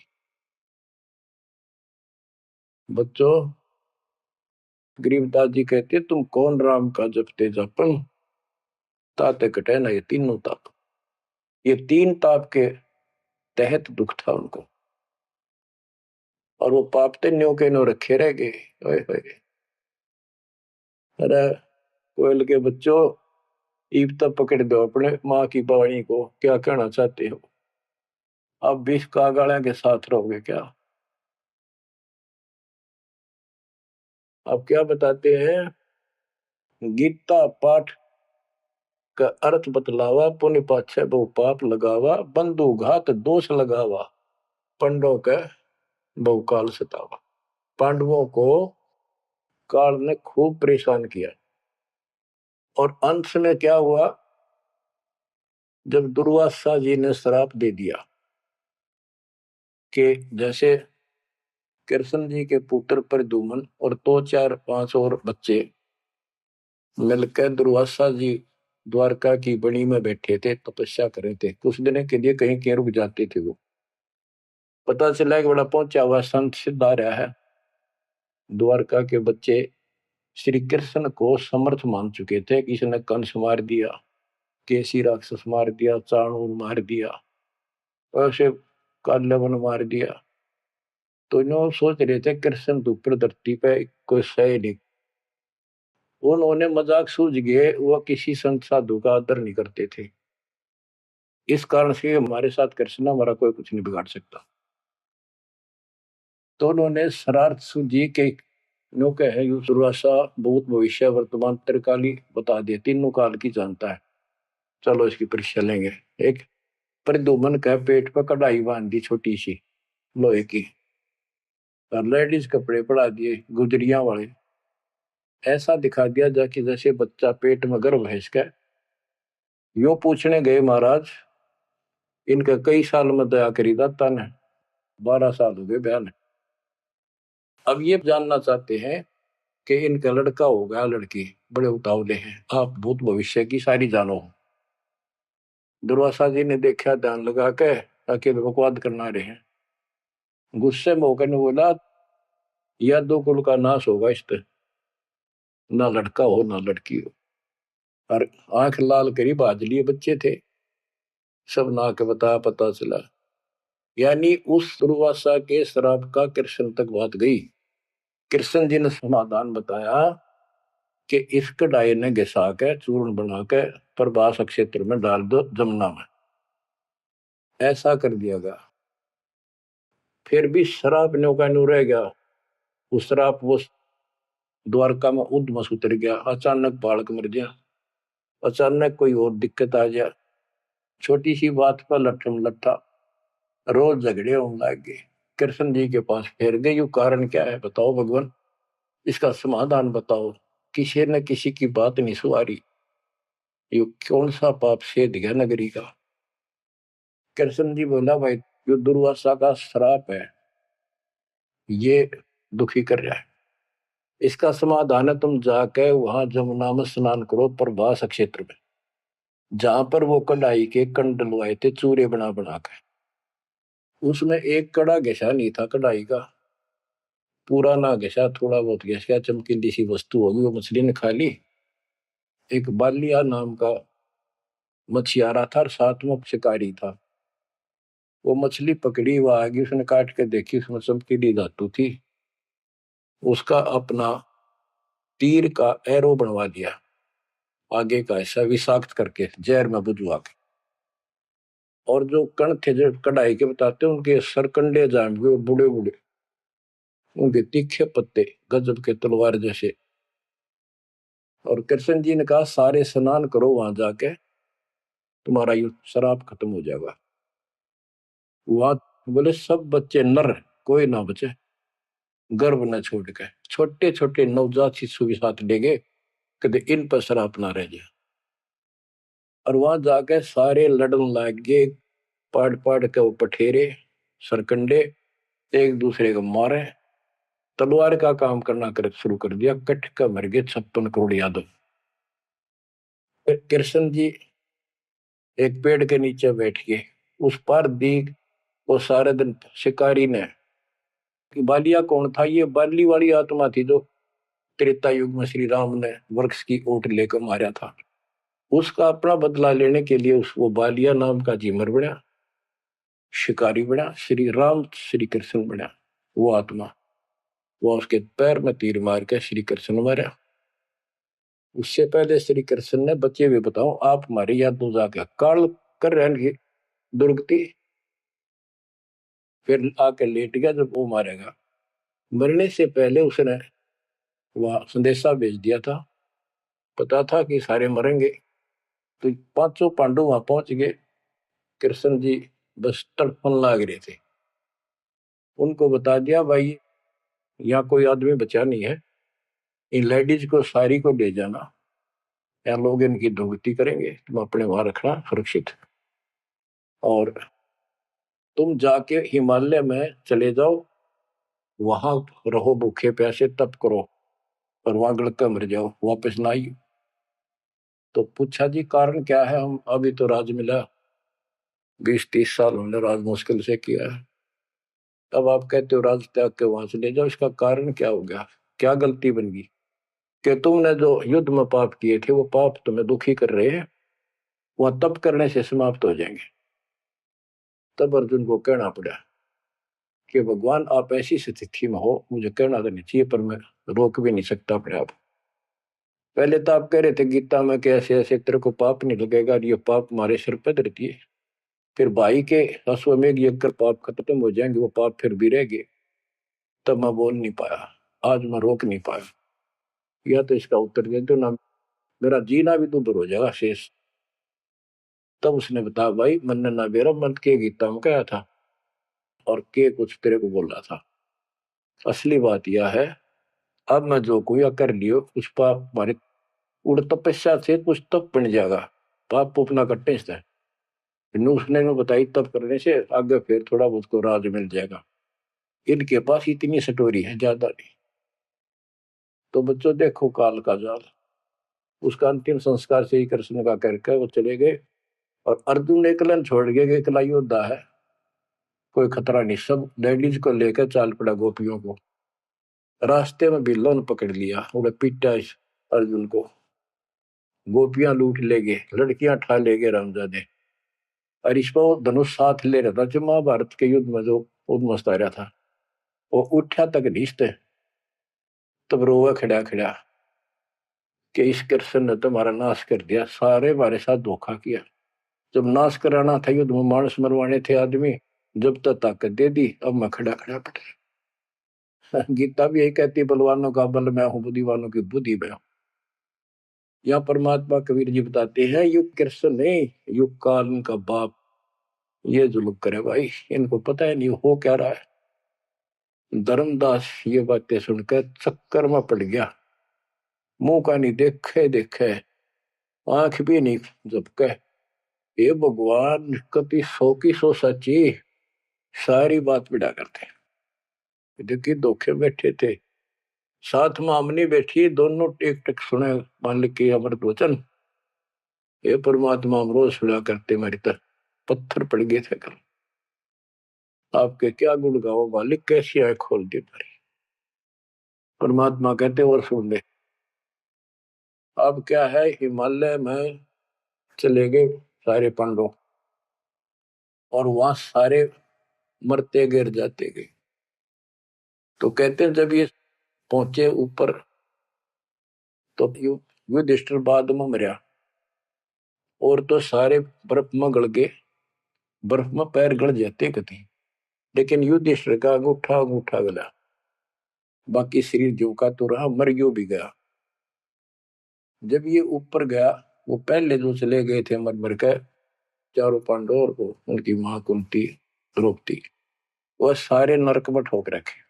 बच्चों गरीबदास जी कहते तुम कौन राम का जपते जपन ताते कटे ना ये तीनों ताप ये 3 ताप के तहत दुख था उनको और वो पाप ते न्यो के न्यो रखे रह गए ओए होए अरे कोयल के बच्चों ईब तक पकड़ दो अपने माँ की वाणी को क्या कहना चाहते हो अब 20 कागाड़ा के साथ रहोगे क्या अब क्या बताते हैं गीता पाठ का अर्थ बतलावा पुण्य पाछे बहु पाप लगावा बंधु घात दोष लगावा पंडों का बहुकाल सतावा पांडवों को काल ने खूब परेशान किया और अंत में क्या हुआ जब दुर्वासा जी ने श्राप दे दिया कि जैसे कृष्ण जी के पुत्र प्रद्युम्न और 2 4 5 और बच्चे मिलकर दुर्वासा जी द्वारका की बनी में बैठे थे तपस्या कर रहे थे कुछ दिन के लिए कहीं कहीं रुक जाते थे वो पता चला कि बड़ा पहुंचा हुआ संत सिद्ध आ रहा है द्वारका के बच्चे श्री कृष्ण को समर्थ मान चुके थे किसी ने कंस मार दिया केसी राक्षस मार दिया चाणूर मार दिया ऐसे काल्यवन मार दिया तो इन्हों सोच रहे थे कृष्ण तो ऊपर धरती पे कोई सही नहीं उन्होंने मजाक सूझ गए वो किसी संत साधु का आदर नहीं करते थे इस कारण से हमारे साथ कृष्ण हमारा कोई कुछ नहीं बिगाड़ सकता तो उन्होंने शरारत सूझी के नो कहे दुर्वासा भूत भविष्य वर्तमान त्रिकाली बता दिए तीनों काल की जानता है चलो इसकी परीक्षा लेंगे एक प्रद्युम्न का पेट पर कढ़ाई बांध दी छोटी सी लोहे की और लेडीज कपड़े पड़ा दिए गुजरिया वाले ऐसा दिखा दिया जाकि जैसे बच्चा पेट में गर्भ है इसका यो पूछने गए महाराज इनका कई साल में दया करी दाता ने 12 साल हो गए बयान अब ये जानना चाहते हैं कि इनका लड़का होगा लड़की बड़े उतावले हैं आप भूत भविष्य की सारी जानो दुर्वासा जी ने देखा ध्यान लगा के ताकि बकवाद करना रहे हैं गुस्से में होकर ने बोला यह 2 कुल का नाश होगा इस पे ना लड़का हो ना लड़की हो और आंख लाल करी बाज लिए बच्चे थे सब ना के बताया पता चला यानी उस दुर्वासा के श्राप का कृष्ण तक बात गई कृष्ण जी ने समाधान बताया कि इस कढ़ाई ने घिसा के चूर्ण बना के प्रभास क्षेत्र में डाल दो जमुना में ऐसा कर दिया गया फिर भी श्राप न्यो का न्यू रह गया उस श्राप वो द्वारका में उद्मस उतर गया अचानक बालक मर गया अचानक कोई और दिक्कत आ गया छोटी सी बात पर लट्ठम लट्ठा रोज झगड़े होने लग गए कृष्ण जी के पास फिर गए यू कारण क्या है बताओ भगवान इसका समाधान बताओ किसी न किसी की बात नहीं सुहारी यू कौन सा पाप से दिया नगरी का कृष्ण जी बोला भाई जो दुर्वासा का श्राप है ये दुखी कर रहा है इसका समाधान है, तुम जाके वहां जमुना में स्नान करो प्रभास क्षेत्र में, जहां पर वो कढ़ाई के कंड डलवाए थे चूरे बना बना के। उसमें एक कड़ा घिसा नहीं था कढ़ाई का, पूरा ना घिसा, थोड़ा बहुत घिस गया, चमकीली सी वस्तु होगी, वो मछली ने खा ली। एक बालिया नाम का मछियारा था और साथ में शिकारी था। वो मछली पकड़ी, वो आगे उसने काट के देखी, उसमें चमकीली धातु थी। उसका अपना तीर का एरो बनवा दिया, आगे का ऐसा विषाक्त करके जहर में बुझवा के। और जो कण थे जो कढ़ाई के बताते उनके सरकंडे जाम गए, बूढ़े बूढ़े, उनके तीखे पत्ते गजब के तलवार जैसे। और कृष्ण जी ने कहा सारे स्नान करो वहां जाके, तुम्हारा ये शराब खत्म हो जाएगा। वहां बोले सब बच्चे नर, कोई ना बचे, गर्भ न छोड़ के, छोटे छोटे नवजात शिशु भी साथ ले गए, कदे इन पर शराब ना रह जाए। और वहां जाके सारे लड़न लाग गए, पाड़ पाड़ के वो पठेरे सरकंडे एक दूसरे को मारे, तलवार का काम करना कर शुरू कर दिया। कट का मर गए 56 करोड़ यादव। फिर कृष्ण जी एक पेड़ के नीचे बैठ गए, उस पर दीख वो सारे दिन शिकारी ने कि बालिया कौन था, ये बाली वाली आत्मा थी जो त्रेता युग में श्री राम ने वृक्ष की ओट लेकर मारा था। उसका अपना बदला लेने के लिए उस वो बालिया नाम का जीमर बना, शिकारी बना, श्री राम श्री कृष्ण बना वो आत्मा। वो उसके पैर में तीर मार के श्री कृष्ण मारा। उससे पहले श्री कृष्ण ने बच्चे भी बताओ आप हमारी याद दो जाके काल कर रहे दुर्गति। फिर आके लेट गया जब वो मारेगा। मरने से पहले उसने वह संदेशा भेज दिया था, पता था कि सारे मरेंगे। तो पांचों पांडव वहां पहुंच गए, कृष्ण जी बस तड़पन लाग रहे थे। उनको बता दिया भाई यहाँ कोई आदमी बचा नहीं है, इन लेडीज को सारी को ले जाना, या लोग इनकी दुर्गति करेंगे, तुम अपने वहां रखना सुरक्षित। और तुम जाके हिमालय में चले जाओ, वहां रहो भूखे प्यासे तप करो, और वहां गड़का मर जाओ, वापस ना आई। तो पूछा जी कारण क्या है, हम अभी तो राज मिला, 20-30 साल हमने राज मुश्किल से किया है, अब आप कहते हो राज त्याग के वहां से ले जाओ, इसका कारण क्या हो गया, क्या गलती बन गई कि तुमने जो युद्ध में पाप किए थे वो पाप तुम्हें दुखी कर रहे हैं, वह तप करने से समाप्त हो जाएंगे। तब अर्जुन को कहना पड़ा कि भगवान आप ऐसी स्थिति में हो, मुझे कहना तो नहीं चाहिए पर मैं रोक भी नहीं सकता अपने आप। पहले तो आप कह रहे थे गीता में कि ऐसे ऐसे तेरे को पाप नहीं लगेगा, और ये पाप हमारे सिर पर रहती है। फिर भाई के अश्वमेध यज्ञ कर पाप खत्म हो जाएंगे, वो पाप फिर भी रह गए। तब मैं बोल नहीं पाया, आज मैं रोक नहीं पाया। या तो इसका उत्तर दे दो ना, मेरा जीना भी दूभर हो जाएगा शेष। तब उसने बताया भाई मन ना मेरा मन के गीता में कहा था, और के कुछ तेरे को बोल रहा था। असली बात यह है, अब मैं जो कोई कर लियो उस पाप हमारे उड़ तपस्या से कुछ तप बन जाएगा, पाप पुपना कट्टे से उसने में बताई तप करने से आगे फिर थोड़ा बहुत को राज मिल जाएगा। इनके पास इतनी सटोरी है ज्यादा नहीं। तो बच्चों देखो काल का जाल। उसका अंतिम संस्कार से ही कृष्ण का करके वो चले गए, और अर्जुन ने एकलन छोड़ गए कि एकला योद्धा है, कोई खतरा नहीं, सब लेडीज को लेकर चाल पड़ा गोपियों को। रास्ते में बिल्लो ने पकड़ लिया, उन्हें पीटा इस अर्जुन को, गोपियां लूट ले गए, लड़कियां ठा ले गए रामजादे। और इस पर धनुष साथ ले रहा था जो महाभारत के युद्ध में जो उद्मस्त आ रहा था, वो उठा तक नीचते, तब रोवा खड़ा खड़ा कि इस कृष्ण ने तुम्हारा नाश कर दिया, सारे हमारे साथ धोखा किया। जब नाश कराना था युद्ध में, मानस मरवाने थे आदमी, जब तक ताकत दे दी, अब मैं खड़ा खड़ा पड़ा। गीता भी यही कहती है, बलवानों का बल मैं हूं, बुद्धिवानों की बुद्धि मैं हूं। यहाँ परमात्मा कबीर जी बताते हैं युग कृष्ण नहीं, युग काल इनका बाप ये जुल्म करे भाई, इनको पता है नहीं हो क्या रहा है। धर्मदास ये बातें सुनकर चक्कर में पड़ गया, मुंह का नहीं देखे देखे, आंख भी नहीं झपके। ये भगवान कति सौ की सौ सच्ची, सारी बात बिड़ा करते। देखिए धोखे बैठे थे, साथ में हमने बैठी, दोनों टेक टेक सुने मालिक के अमृत वचन। ये परमात्मा हम रोज सुना करते, मेरी तरह पत्थर पड़ गए थे कल। आपके क्या गुण गाओ मालिक, कैसी आंख खोल दी मेरी। परमात्मा कहते और सुन ले। अब क्या है, हिमालय में चले गए सारे पांडव, और वहां सारे मरते गिर जाते गए। तो कहते हैं जब ये पहुंचे ऊपर, तो युधिष्ठिर बाद में मरिया, और तो सारे बर्फ में गड़ गए, बर्फ में पैर गड़ जाते कति। लेकिन युधिष्ठिर का अंगूठा अंगूठा गला, बाकी शरीर जो का तो रहा, मर गयो भी गया। जब ये ऊपर गया, वो पहले जो चले गए थे मर मर के, चारों पांडव और वो उनकी मां कुंती द्रौपदी, वह सारे नरक में ठोक रखे।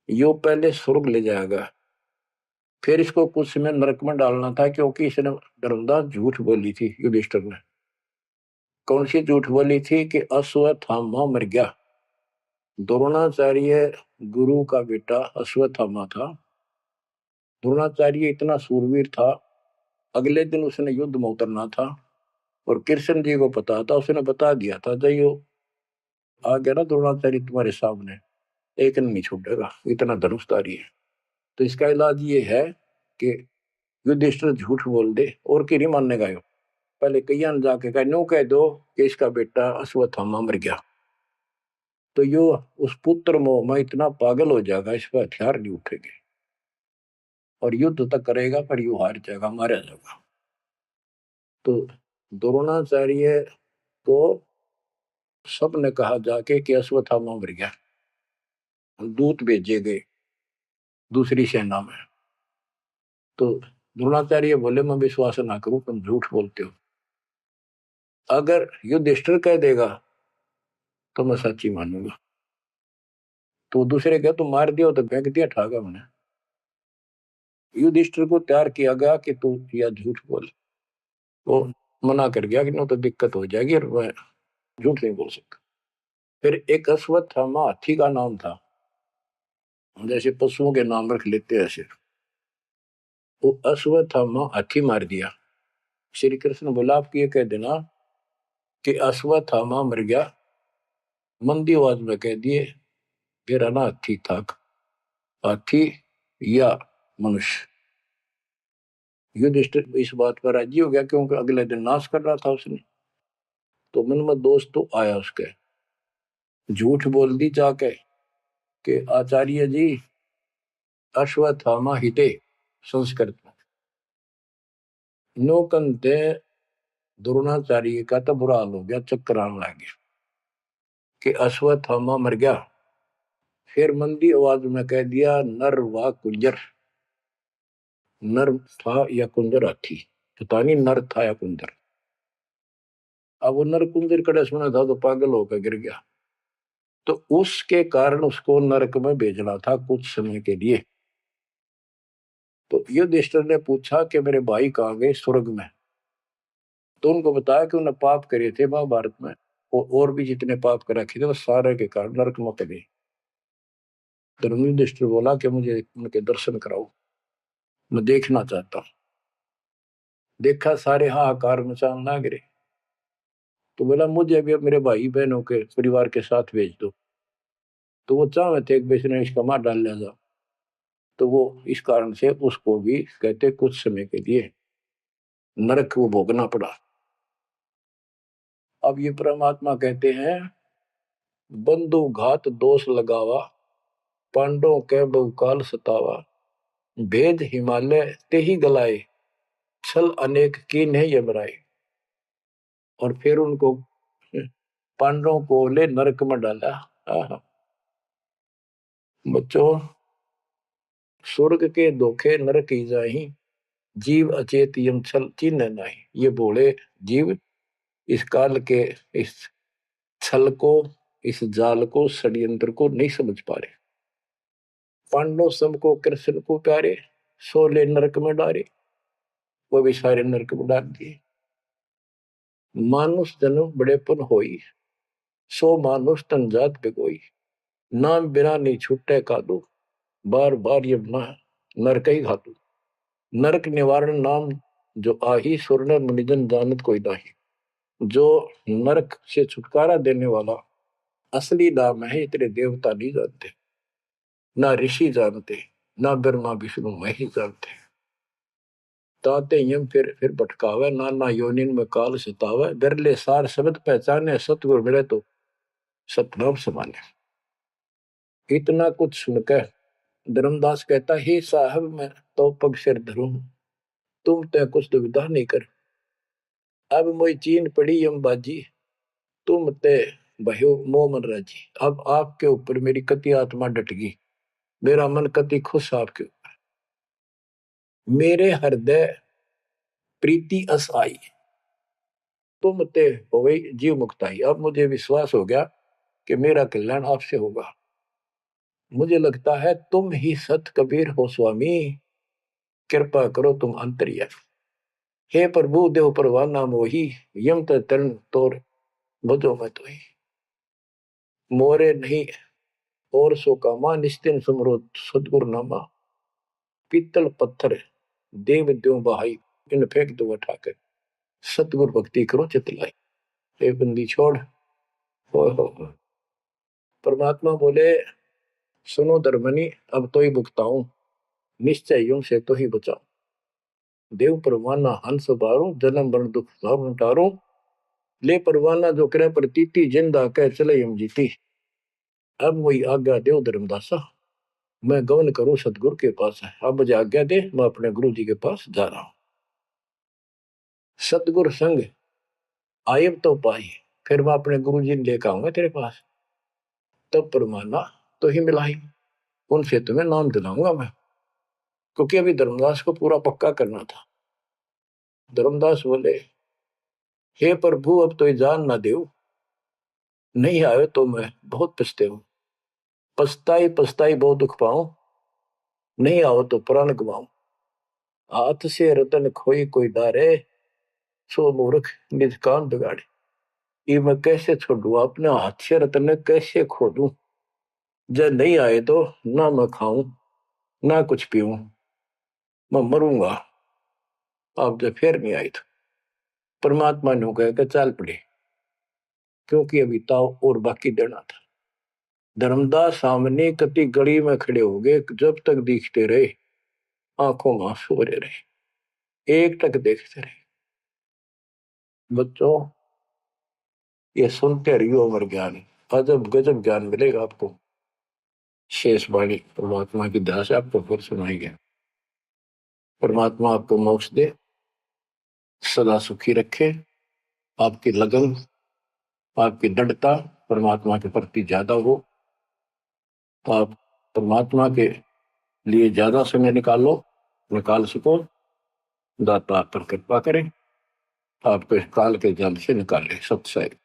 यो पहले स्वर्ग ले जाएगा, फिर इसको कुछ समय नरक में डालना था, क्योंकि इसने धर्मदास झूठ बोली थी युधिष्ठिर ने। कौन सी झूठ बोली थी कि अश्वत्थामा मर गया। द्रोणाचार्य गुरु का बेटा अश्वत्थामा था। द्रोणाचार्य इतना सूरवीर था, अगले दिन उसने युद्ध में उतरना था, और कृष्ण जी को पता था, उसने बता दिया था जयो आ गया ना द्रोणाचार्य तुम्हारे सामने, एक नहीं छूटेगा, इतना धनुषधारी है। तो इसका इलाज ये है कि युधिष्ठिर झूठ बोल दे, और की नहीं मानने का। पहले कईया ने जाके कहा, नो कह दो कि इसका बेटा अश्वत्थामा मर गया, तो यो उस पुत्र मोह में इतना पागल हो जाएगा, इस पर हथियार नहीं उठेंगे, और युद्ध तक करेगा, पर यू हार जाएगा, मारा जाएगा। तो द्रोणाचार्य को सबने कहा जाके कि अश्वत्थामा मर गया। दूत भेजे गए दूसरी सेना में, तो द्रोणाचार्य बोले मैं विश्वास ना करूं, तुम झूठ बोलते हो। अगर युधिष्ठिर कह देगा तो मैं सच्ची मानूंगा। तो दूसरे कह तुम मार दिया, तो फेंक दिया ठागा मैंने। युधिष्ठिर को तैयार किया गया कि तू या झूठ बोल। वो मना कर गया कि ना तो दिक्कत हो जाएगी, और मैं झूठ नहीं बोल सकता। फिर एक अश्वत्थामा हाथी का नाम था, जैसे पशुओं के नाम रख लेते हैं ऐसे। वो अश्वत्थामा हाथी मार दिया। श्री कृष्ण बोला आप ये कह देना कि अश्वत्थामा मर गया, मंदी आवाज में कह दिए मेरा ना हाथी था, हाथी या मनुष्य। युधिष्ठिर इस बात पर राजी हो गया, क्योंकि अगले दिन नाश कर रहा था उसने। तो मन में दोस्त तो आया उसके, झूठ बोल दी जाके कि आचार्य जी अश्वत्थामा हिते संस्कृत में नौकंते। द्रोणाचार्य का तो बुरा हाल हो गया, चक्कर आने लग गया कि अश्वत्थामा मर गया। फिर मंदी आवाज में कह दिया नर व कुंजर। नर था या कुंजर हाथी, पता नहीं नर था या कुंजर। अब वो नर कुंजर कड़े सुना था तो पागल होकर गिर गया। तो उसके कारण उसको नरक में भेजना था कुछ समय के लिए। तो युधिष्ठिर ने पूछा कि मेरे भाई कहाँ गए, स्वर्ग में। तो उनको बताया कि उन्होंने पाप करे थे महाभारत में, और भी जितने पाप कर रखे थे वो सारे के कारण नरक में गए। धर्म युधिष्ठिर बोला कि मुझे उनके दर्शन कराओ, मैं देखना चाहता हूँ। देखा सारे हाहाकार मचान ना गिरे। तो बोला मुझे भी अब मेरे भाई बहनों के परिवार के साथ भेज दो। तो वो चाहे थे कि बेचने इसका मार डाल लिया जा। तो वो इस कारण से उसको भी कहते कुछ समय के लिए नरक वो भोगना पड़ा। अब ये परमात्मा कहते हैं बंधु घात दोष लगावा, पांडवों के बहुकाल सतावा, भेद हिमालय ते ही गलाए, छल अनेक की नहीं यमराए। और फिर उनको पांडवों को ले नरक में डाला। बच्चों स्वर्ग के धोखे नरक ही जाही, जीव अचेत यम छल चिन्ह नहीं। ये बोले जीव इस काल के इस छल को, इस जाल को, षड्यंत्र को नहीं समझ पा रहे। पांडव सबको कृष्ण को प्यारे, सोले नरक में डारे, वो भी सारे नरक में डाल दिए। मानुष जन्म बड़ेपन होई, सो मानुष तन जात पे कोई, नाम बिना नहीं छूटे का दो, बार बार ये नरक ही घातु। नरक निवारण नाम जो आही सुरनर मुनिजन जानत कोई नाही। जो नरक से छुटकारा देने वाला असली नाम है, इतने देवता नहीं जानते, ना ऋषि जानते, ना ब्रह्मा विष्णु महेश जानते। ताते यम फिर भटकावे, नाना योनिन में काल सतावे। बिरले सार शब्द पहचाने, सतगुरु मिले तो सतनाम समाने। इतना कुछ सुनकर धर्मदास कहता, हे साहब मैं तो पग सिर धरूं, तुम तो कुछ दुविधा नहीं कर। अब मोई चीन पड़ी यम बाजी, तुम ते भयो मोह मन राजी। अब आपके ऊपर मेरी कति आत्मा डट गई, मेरा मन कति खुश आपके ऊपर। मेरे हृदय प्रीति अस आई, तुम ते हो गई जीव मुक्ताई। अब मुझे विश्वास हो गया कि मेरा कल्याण आपसे होगा। मुझे लगता है तुम ही सत कबीर हो स्वामी, कृपा करो तुम अंतर्यामी। हे प्रभु देव परवाना मोही, यम तरण तोर बजो मैं तो ही। मोरे नहीं और सो कामा, निस्तिन सुमरो सदगुरु नामा। पीतल पत्थर देव द्यो बहाई, इन फेंक दो उठा कर, सतगुरु भक्ति करो चितलाई। ये बंदी छोड़। हो। परमात्मा बोले, सुनो धर्मनी, अब तो ही भुगताऊं, निश्चय यूं से तो ही बचाऊं। देव परवाना हंस बारू, जन्म मरण दुख सब टारू। ले परवाना जो करे प्रतीति, जिंदा कह चले यम जीती। अब वही आज्ञा देव धर्मदासा, मैं गमन करूं सतगुरु के पास है। अब मुझे आज्ञा दे, मैं अपने गुरु जी के पास जा रहा हूं। सतगुरु संग आयब तो पाई, फिर मैं अपने गुरु जी लेकर आऊंगा तेरे पास। तब परमाना तो ही मिलाई, उनसे तुम्हें नाम दिलाऊंगा मैं। क्योंकि अभी धर्मदास को पूरा पक्का करना था। धर्मदास बोले, हे प्रभु अब तो जान ना देव, नहीं आए तो मैं बहुत पछते हूं। पछताई पछताई बहुत दुख पाऊं, नहीं आओ तो प्राण गवाऊं। हाथ से रतन खोई कोई डारे, सो मूर्ख निज काम बिगाड़े। ये मैं कैसे छोड़ू, अपने हाथ से रतन कैसे खो दूं। जब नहीं आए तो ना मैं खाऊं ना कुछ पीऊं, मैं मरूंगा। आप जब फिर नहीं आई तो परमात्मा ने कहा कि चल पड़े, क्योंकि अभी ताव और बाकी देना था। धर्मदास सामने कति गड़ी में खड़े हो गए, जब तक दिखते रहे आंखों में आंसू भरे रहे, एक टक देखते रहे। बच्चों ये सुनते रहियो अमर ज्ञान, अजब गजब ज्ञान मिलेगा आपको। शेष वाणी परमात्मा की दया से आपको फिर सुनाएंगे। परमात्मा आपको मोक्ष दे, सदा सुखी रखे। आपकी लगन, आपकी दृढ़ता परमात्मा के प्रति ज्यादा हो, आप परमात्मा के लिए ज्यादा समय निकाल सको। दाता आप पर कृपा करें, आपको इस काल के जल से निकाले। सत्संग।